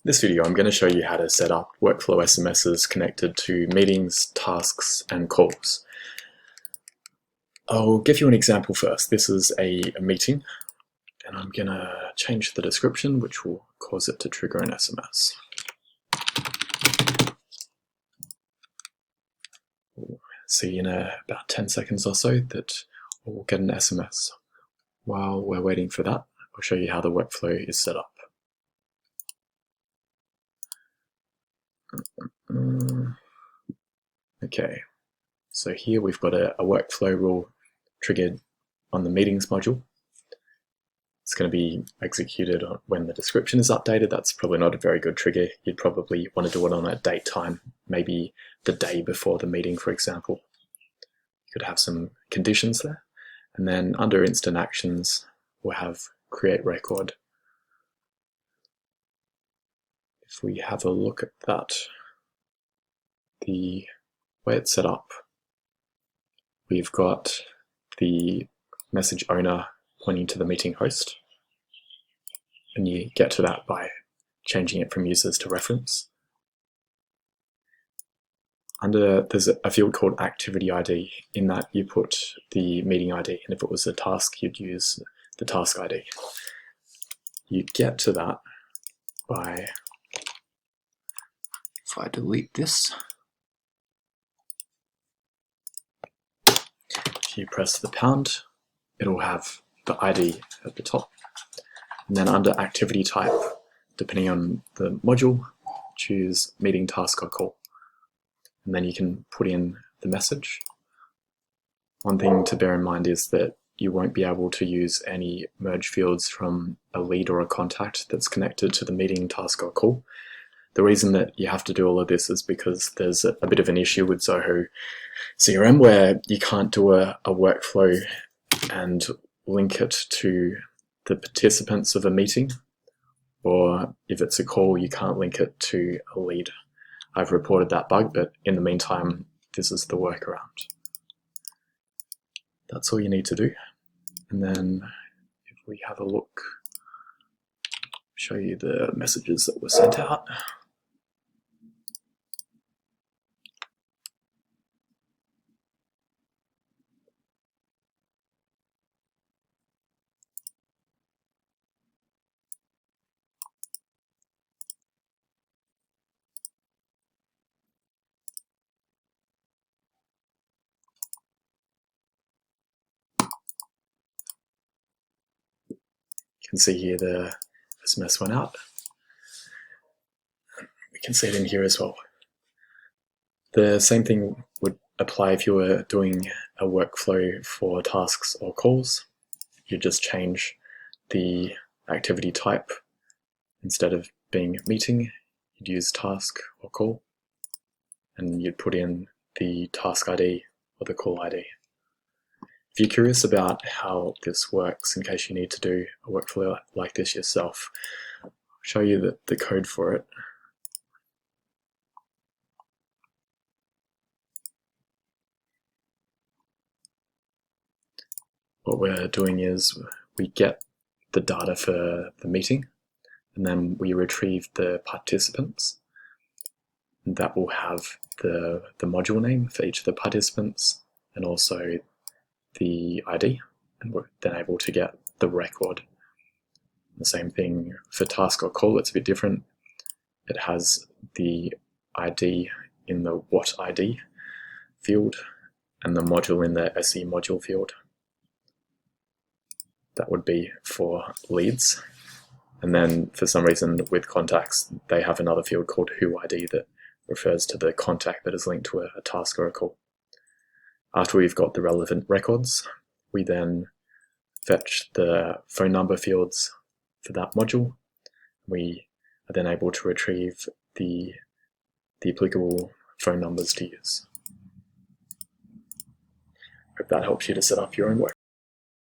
In this video, I'm going to show you how to set up workflow SMSs connected to meetings, tasks, and calls. I'll give you an example first. This is a meeting, and I'm going to change the description, which will cause it to trigger an SMS. We'll see in about 10 seconds or so that we'll get an SMS. While we're waiting for that, I'll show you how the workflow is set up. Okay, so here we've got a workflow rule triggered on the meetings module. It's going to be executed when the description is updated. That's probably not a very good trigger. You'd probably want to do it on a date time, maybe the day before the meeting, for example. You could have some conditions there. And then under instant actions, we'll have create record. If we have a look at that, the way it's set up, we've got the message owner pointing to the meeting host, and you get to that by changing it from users to reference. There's a field called activity ID. In that you put the meeting ID, and if it was a task, you'd use the task ID. You get to that by, if I delete this, if you press the pound, it'll have the ID at the top. And then under activity type, depending on the module, choose meeting, task, or call. And then you can put in the message. One thing to bear in mind is that you won't be able to use any merge fields from a lead or a contact that's connected to the meeting, task, or call. The reason that you have to do all of this is because there's a bit of an issue with Zoho CRM where you can't do a workflow and link it to the participants of a meeting, or if it's a call, you can't link it to a lead. I've reported that bug, but in the meantime, this is the workaround. That's all you need to do. And then if we have a look, show you the messages that were sent out. You can see here the SMS went out. We can see it in here as well. The same thing would apply if you were doing a workflow for tasks or calls. You just change the activity type. Instead of being meeting, you'd use task or call, and you'd put in the task ID or the call ID. If you're curious about how this works, in case you need to do a workflow like this yourself, I'll show you the code for it. What we're doing is we get the data for the meeting, and then we retrieve the participants. And that will have the module name for each of the participants, and also the ID, and we're then able to get the record. The same thing for task or call, it's a bit different. It has the ID in the what ID field and the module in the SE module field. That would be for leads. And then for some reason with contacts, they have another field called who ID that refers to the contact that is linked to a task or a call. After we've got the relevant records, we then fetch the phone number fields for that module. We are then able to retrieve the applicable phone numbers to use. Hope that helps you to set up your own work.